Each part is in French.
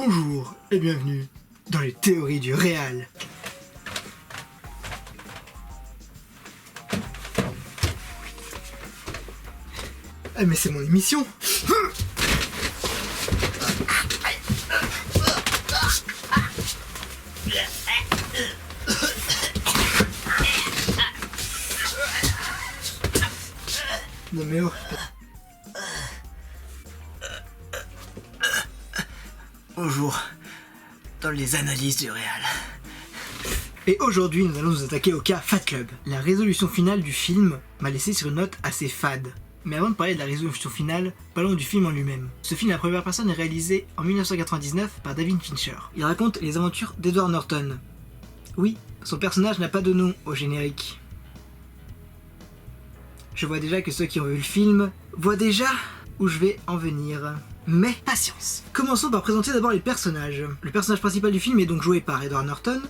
Bonjour et bienvenue dans les théories du réal. Ah mais c'est mon émission. Non mais oh. Bonjour, dans les analyses du réal. Et aujourd'hui, nous allons nous attaquer au cas Fat Club. La résolution finale du film m'a laissé sur une note assez fade. Mais avant de parler de la résolution finale, parlons du film en lui-même. Ce film à la première personne est réalisé en 1999 par David Fincher. Il raconte les aventures d'Edward Norton. Oui, son personnage n'a pas de nom au générique. Je vois déjà que ceux qui ont vu le film voient déjà où je vais en venir. Mais patience. Commençons par présenter d'abord les personnages. Le personnage principal du film est donc joué par Edward Norton,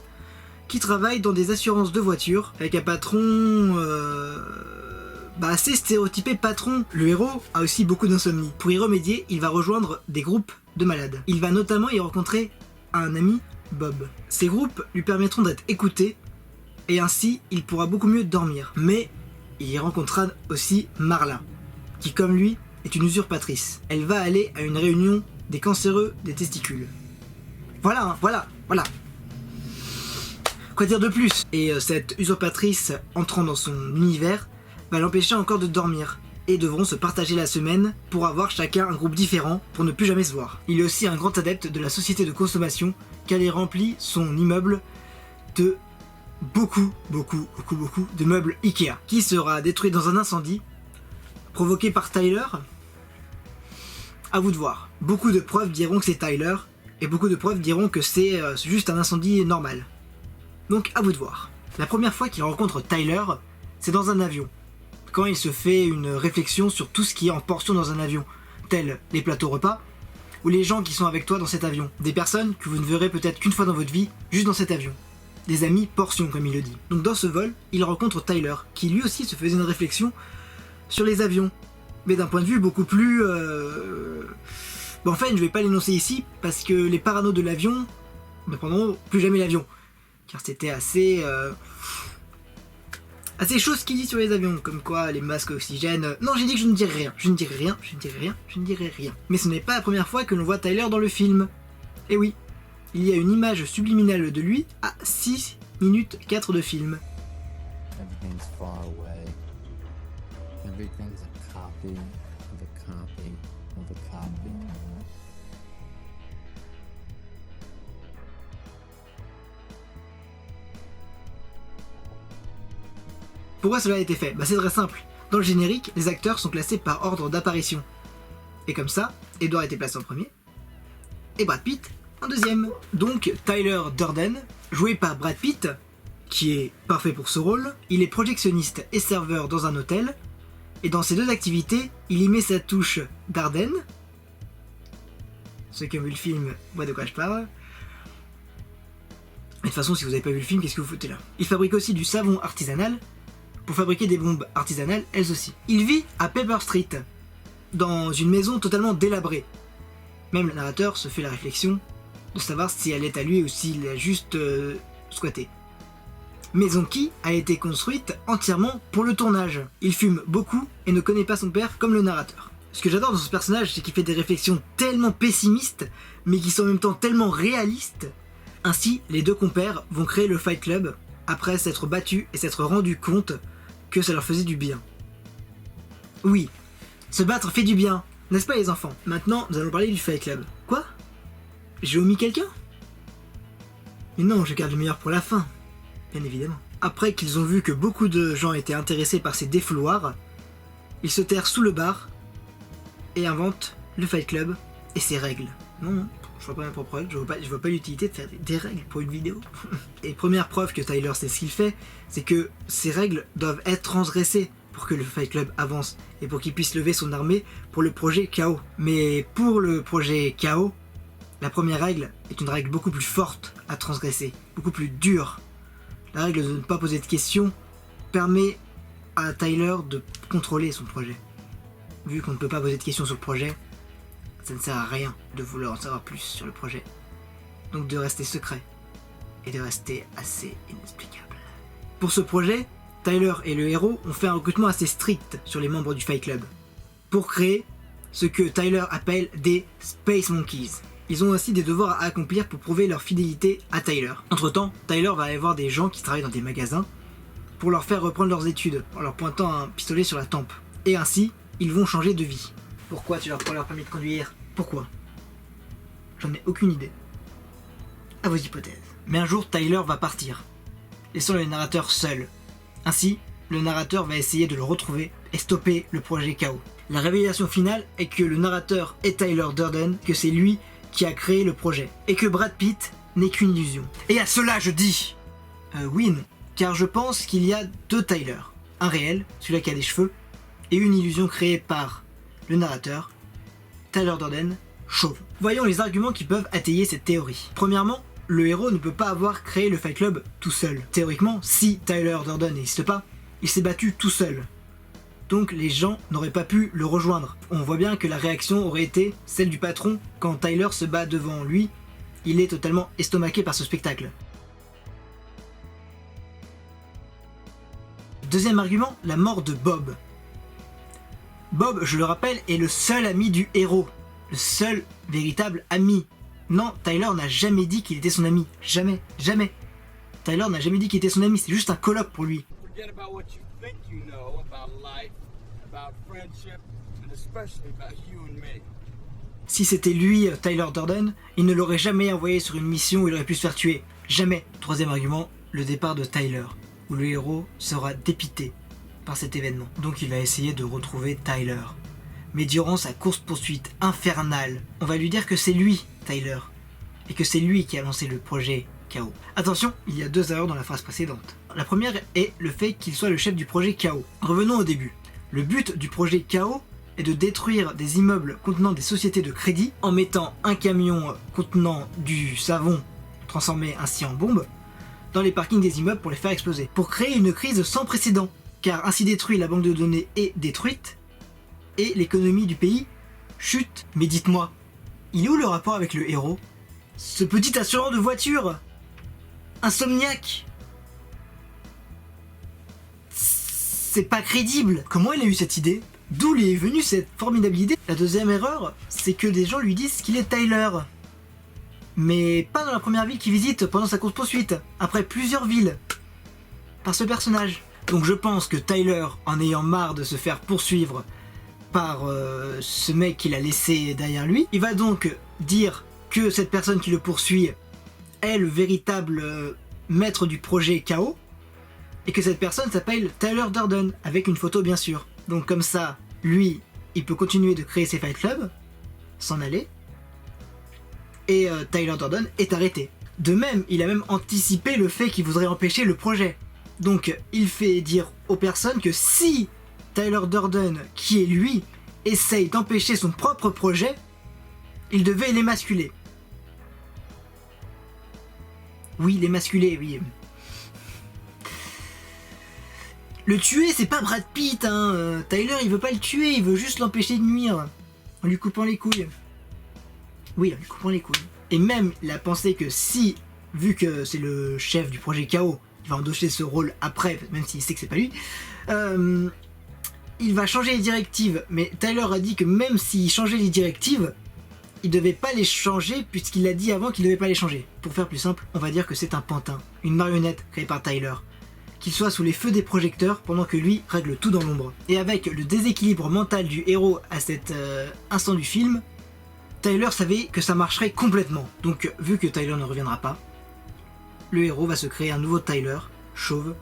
qui travaille dans des assurances de voitures, avec un patron assez stéréotypé patron. Le héros a aussi beaucoup d'insomnie. Pour y remédier, il va rejoindre des groupes de malades. Il va notamment y rencontrer un ami, Bob. Ces groupes lui permettront d'être écouté, et ainsi il pourra beaucoup mieux dormir. Mais il y rencontrera aussi Marla, qui comme lui est une usurpatrice. Elle va aller à une réunion des cancéreux des testicules. Voilà. Quoi dire de plus? Et cette usurpatrice, entrant dans son univers, va l'empêcher encore de dormir, et devront se partager la semaine pour avoir chacun un groupe différent pour ne plus jamais se voir. Il est aussi un grand adepte de la société de consommation, car il remplit son immeuble de beaucoup de meubles Ikea, qui sera détruit dans un incendie provoqué par Tyler. À vous de voir. Beaucoup de preuves diront que c'est Tyler, et beaucoup de preuves diront que c'est juste un incendie normal. Donc à vous de voir. La première fois qu'il rencontre Tyler, c'est dans un avion, quand il se fait une réflexion sur tout ce qui est en portion dans un avion, tels les plateaux repas, ou les gens qui sont avec toi dans cet avion. Des personnes que vous ne verrez peut-être qu'une fois dans votre vie, juste dans cet avion. Des amis portions, comme il le dit. Donc dans ce vol, il rencontre Tyler, qui lui aussi se faisait une réflexion sur les avions, mais d'un point de vue beaucoup plus... Bon, enfin, je vais pas l'énoncer ici, parce que les paranos de l'avion ne prendront plus jamais l'avion. Car c'était assez chaud ce qu'il dit sur les avions, comme quoi les masques oxygène... Non, j'ai dit que je ne dirais rien. Mais ce n'est pas la première fois que l'on voit Tyler dans le film. Et oui, il y a une image subliminale de lui à 6 minutes 4 de film. Everything's far away. Everything's a copy of a copy of a copy. Pourquoi cela a été fait? C'est très simple. Dans le générique, les acteurs sont classés par ordre d'apparition. Et comme ça, Edward était placé en premier, et Brad Pitt en deuxième. Donc Tyler Durden, joué par Brad Pitt, qui est parfait pour ce rôle, il est projectionniste et serveur dans un hôtel, et dans ces deux activités, il y met sa touche Darden. Ceux qui ont vu le film voient de quoi je parle. Mais de toute façon, si vous n'avez pas vu le film, qu'est-ce que vous foutez là? Il fabrique aussi du savon artisanal, pour fabriquer des bombes artisanales, elles aussi. Il vit à Pepper Street, dans une maison totalement délabrée. Même le narrateur se fait la réflexion de savoir si elle est à lui ou s'il a juste squatté. Maison qui a été construite entièrement pour le tournage. Il fume beaucoup et ne connaît pas son père comme le narrateur. Ce que j'adore dans ce personnage, c'est qu'il fait des réflexions tellement pessimistes, mais qui sont en même temps tellement réalistes. Ainsi, les deux compères vont créer le Fight Club, après s'être battus et s'être rendus compte que ça leur faisait du bien. Oui, se battre fait du bien, n'est-ce pas les enfants? Maintenant, nous allons parler du Fight Club. Quoi? J'ai omis quelqu'un? Mais non, je garde le meilleur pour la fin, bien évidemment. Après qu'ils ont vu que beaucoup de gens étaient intéressés par ces défouloirs, ils se terrent sous le bar et inventent le Fight Club et ses règles. Non, je vois pas mes propres règles, je vois pas l'utilité de faire des règles pour une vidéo. Et première preuve que Tyler sait ce qu'il fait, c'est que ces règles doivent être transgressées pour que le Fight Club avance et pour qu'il puisse lever son armée pour le projet Chaos. Mais pour le projet Chaos, la première règle est une règle beaucoup plus forte à transgresser, beaucoup plus dure. La règle de ne pas poser de questions permet à Tyler de contrôler son projet. Vu qu'on ne peut pas poser de questions sur le projet, ça ne sert à rien de vouloir en savoir plus sur le projet. Donc de rester secret et de rester assez inexplicable. Pour ce projet, Tyler et le héros ont fait un recrutement assez strict sur les membres du Fight Club pour créer ce que Tyler appelle des Space Monkeys. Ils ont aussi des devoirs à accomplir pour prouver leur fidélité à Tyler. Entre-temps, Tyler va aller voir des gens qui travaillent dans des magasins pour leur faire reprendre leurs études en leur pointant un pistolet sur la tempe. Et ainsi, ils vont changer de vie. Pourquoi tu leur prends leur permis de conduire? Pourquoi? J'en ai aucune idée. À vos hypothèses. Mais un jour, Tyler va partir, laissant le narrateur seul. Ainsi, le narrateur va essayer de le retrouver et stopper le projet KO. La révélation finale est que le narrateur est Tyler Durden, que c'est lui qui a créé le projet, et que Brad Pitt n'est qu'une illusion. Et à cela je dis oui et non, car je pense qu'il y a deux Tyler. Un réel, celui-là qui a des cheveux, et une illusion créée par le narrateur, Tyler Durden, chauve. Voyons les arguments qui peuvent étayer cette théorie. Premièrement, le héros ne peut pas avoir créé le Fight Club tout seul. Théoriquement, si Tyler Durden n'existe pas, il s'est battu tout seul. Donc les gens n'auraient pas pu le rejoindre. On voit bien que la réaction aurait été celle du patron quand Tyler se bat devant lui. Il est totalement estomaqué par ce spectacle. Deuxième argument, la mort de Bob. Bob, je le rappelle, est le seul ami du héros. Le seul véritable ami. Non, Tyler n'a jamais dit qu'il était son ami. Jamais, jamais. Tyler n'a jamais dit qu'il était son ami, c'est juste un coloc pour lui. Si c'était lui, Tyler Durden, il ne l'aurait jamais envoyé sur une mission où il aurait pu se faire tuer. Jamais. Troisième argument, le départ de Tyler, où le héros sera dépité par cet événement. Donc il va essayer de retrouver Tyler. Mais durant sa course-poursuite infernale, on va lui dire que c'est lui, Tyler, et que c'est lui qui a lancé le projet KO. Attention, il y a deux erreurs dans la phrase précédente. La première est le fait qu'il soit le chef du projet KO. Revenons au début. Le but du projet KO est de détruire des immeubles contenant des sociétés de crédit en mettant un camion contenant du savon, transformé ainsi en bombe, dans les parkings des immeubles pour les faire exploser. Pour créer une crise sans précédent, car ainsi détruit la banque de données est détruite, et l'économie du pays chute. Mais dites-moi, il est où le rapport avec le héros? Ce petit assurant de voiture insomniaque, c'est pas crédible. Comment il a eu cette idée? D'où lui est venue cette formidable idée? La deuxième erreur, c'est que des gens lui disent qu'il est Tyler. Mais pas dans la première ville qu'il visite pendant sa course-poursuite, après plusieurs villes, par ce personnage. Donc je pense que Tyler, en ayant marre de se faire poursuivre par ce mec qu'il a laissé derrière lui, il va donc dire que cette personne qui le poursuit est le véritable maître du projet KO, et que cette personne s'appelle Tyler Durden, avec une photo bien sûr. Donc comme ça, lui, il peut continuer de créer ses Fight Club, s'en aller, et Tyler Durden est arrêté. De même, il a même anticipé le fait qu'il voudrait empêcher le projet. Donc il fait dire aux personnes que si Tyler Durden, qui est lui, essaye d'empêcher son propre projet, il devait l'émasculer. Oui, l'émasculer, oui. Le tuer, c'est pas Brad Pitt, hein. Tyler, il veut pas le tuer, il veut juste l'empêcher de nuire. En lui coupant les couilles. Oui, en lui coupant les couilles. Et même, il a pensé que si, vu que c'est le chef du projet KO, il va endosser ce rôle après, même s'il sait que c'est pas lui, il va changer les directives. Mais Tyler a dit que même s'il changeait les directives, il devait pas les changer puisqu'il a dit avant qu'il devait pas les changer. Pour faire plus simple, on va dire que c'est un pantin, une marionnette créée par Tyler, qu'il soit sous les feux des projecteurs pendant que lui règle tout dans l'ombre. Et avec le déséquilibre mental du héros à cet instant du film, Tyler savait que ça marcherait complètement. Donc vu que Tyler ne reviendra pas, le héros va se créer un nouveau Tyler, chauve,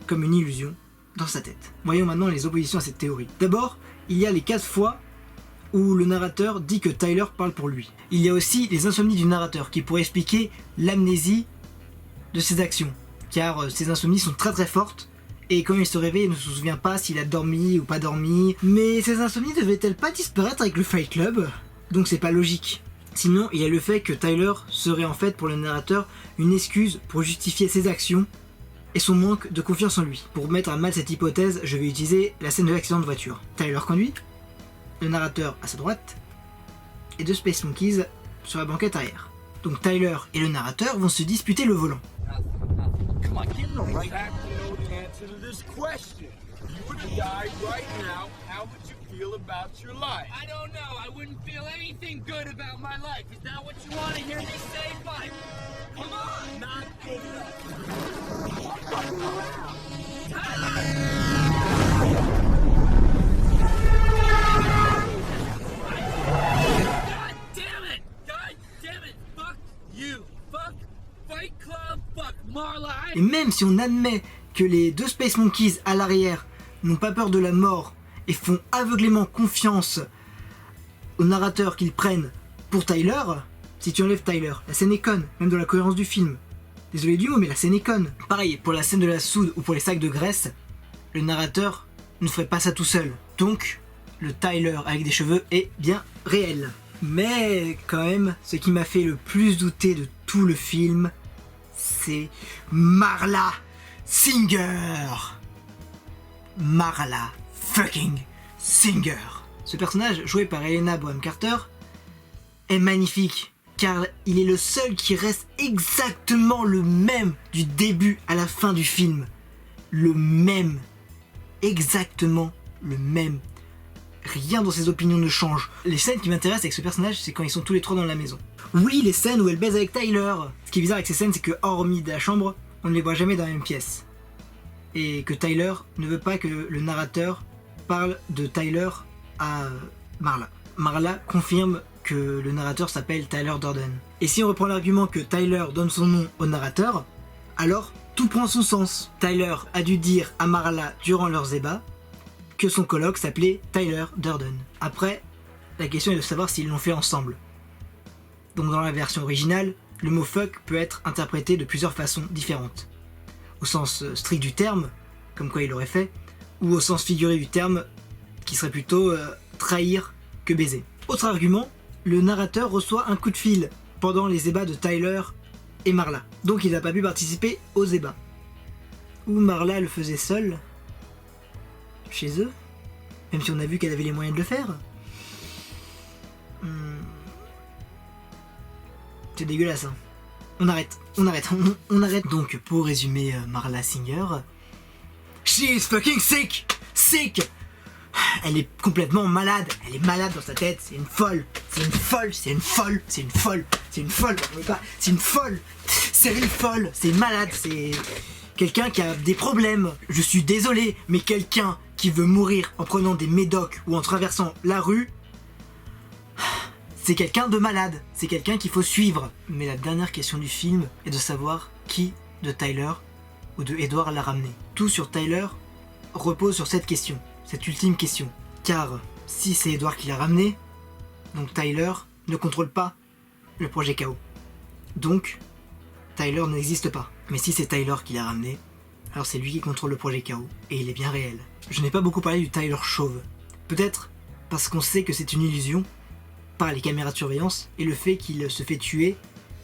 comme une illusion, dans sa tête. Voyons maintenant les oppositions à cette théorie. D'abord, il y a les 4 fois où le narrateur dit que Tyler parle pour lui. Il y a aussi les insomnies du narrateur qui pourraient expliquer l'amnésie de ses actions, car ses insomnies sont très très fortes et quand il se réveille il ne se souvient pas s'il a dormi ou pas dormi. Mais ces insomnies ne devaient-elles pas disparaître avec le Fight Club? Donc c'est pas logique. Sinon, il y a le fait que Tyler serait en fait pour le narrateur une excuse pour justifier ses actions et son manque de confiance en lui. Pour mettre à mal cette hypothèse, je vais utiliser la scène de l'accident de voiture. Tyler conduit, le narrateur à sa droite, et deux Space Monkeys sur la banquette arrière. Donc Tyler et le narrateur vont se disputer le volant. Come on, give him a right. I have to know the answer to this question. If you were to die right now, how would you feel about your life? I don't know. I wouldn't feel anything good about my life. Is that what you want to hear me say? Fine. Come on. Not good enough. God damn it! God damn it! Fuck you! Fuck Fight Club! Fuck Marla! Et même si on admet que les deux Space Monkeys à l'arrière n'ont pas peur de la mort et font aveuglément confiance au narrateur qu'ils prennent pour Tyler, si tu enlèves Tyler, la scène est conne, même dans la cohérence du film. Désolé du mot, mais la scène est conne. Pareil, pour la scène de la soude ou pour les sacs de graisse, le narrateur ne ferait pas ça tout seul. Donc, le Tyler avec des cheveux est bien réel. Mais quand même, ce qui m'a fait le plus douter de tout le film, c'est Marla Singer. Marla fucking Singer. Ce personnage, joué par Helena Bonham Carter, est magnifique, car il est le seul qui reste exactement le même du début à la fin du film. Le même. Exactement le même. Rien dans ses opinions ne change. Les scènes qui m'intéressent avec ce personnage, c'est quand ils sont tous les trois dans la maison. Oui, les scènes où elle baise avec Tyler. Ce qui est bizarre avec ces scènes, c'est que hormis de la chambre, on ne les voit jamais dans la même pièce. Et que Tyler ne veut pas que le narrateur parle de Tyler à Marla. Marla confirme que le narrateur s'appelle Tyler Durden. Et si on reprend l'argument que Tyler donne son nom au narrateur, alors tout prend son sens. Tyler a dû dire à Marla durant leurs ébats que son coloc s'appelait Tyler Durden. Après, la question est de savoir s'ils l'ont fait ensemble. Donc dans la version originale, le mot fuck peut être interprété de plusieurs façons différentes. Au sens strict du terme, comme quoi il l'aurait fait, ou au sens figuré du terme, qui serait plutôt trahir que baiser. Autre argument, le narrateur reçoit un coup de fil pendant les ébats de Tyler et Marla. Donc il n'a pas pu participer aux ébats. Ou Marla le faisait seule, chez eux, même si on a vu qu'elle avait les moyens de le faire. C'est dégueulasse, hein. On arrête. Donc, pour résumer Marla Singer, she is fucking sick! Sick! Elle est complètement malade. Elle est malade dans sa tête. C'est une folle. C'est une folle. C'est une folle. C'est une folle. C'est une folle. C'est une folle. C'est une folle. C'est malade. C'est quelqu'un qui a des problèmes. Je suis désolé, mais quelqu'un qui veut mourir en prenant des médocs ou en traversant la rue, c'est quelqu'un de malade. C'est quelqu'un qu'il faut suivre. Mais la dernière question du film est de savoir qui de Tyler ou de Edward l'a ramené. Tout sur Tyler repose sur cette question. Cette ultime question. Car si c'est Edward qui l'a ramené, donc Tyler ne contrôle pas le projet Chaos. Donc, Tyler n'existe pas. Mais si c'est Tyler qui l'a ramené, alors c'est lui qui contrôle le projet Chaos. Et il est bien réel. Je n'ai pas beaucoup parlé du Tyler chauve. Peut-être parce qu'on sait que c'est une illusion par les caméras de surveillance et le fait qu'il se fait tuer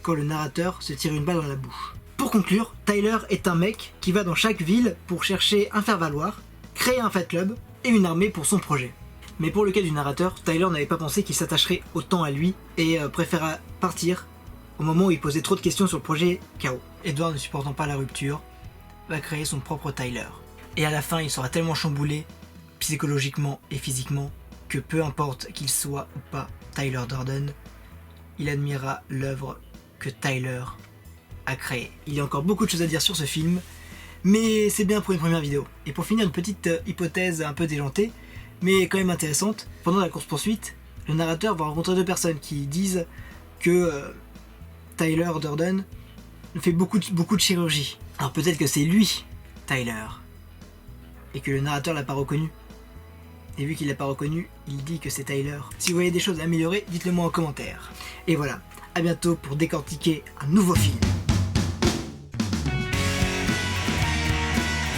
quand le narrateur se tire une balle dans la bouche. Pour conclure, Tyler est un mec qui va dans chaque ville pour chercher un faire-valoir, créer un Fight Club et une armée pour son projet. Mais pour le cas du narrateur, Tyler n'avait pas pensé qu'il s'attacherait autant à lui et préféra partir au moment où il posait trop de questions sur le projet Chaos. Edward, ne supportant pas la rupture, va créer son propre Tyler. Et à la fin, il sera tellement chamboulé, psychologiquement et physiquement, que peu importe qu'il soit ou pas Tyler Durden, il admirera l'œuvre que Tyler a créée. Il y a encore beaucoup de choses à dire sur ce film, mais c'est bien pour une première vidéo. Et pour finir, une petite hypothèse un peu déjantée, mais quand même intéressante. Pendant la course-poursuite, le narrateur va rencontrer deux personnes qui disent que Tyler Durden fait beaucoup de chirurgie. Alors peut-être que c'est lui, Tyler, et que le narrateur l'a pas reconnu. Et vu qu'il l'a pas reconnu, il dit que c'est Tyler. Si vous voyez des choses à améliorer, dites-le moi en commentaire. Et voilà, à bientôt pour décortiquer un nouveau film.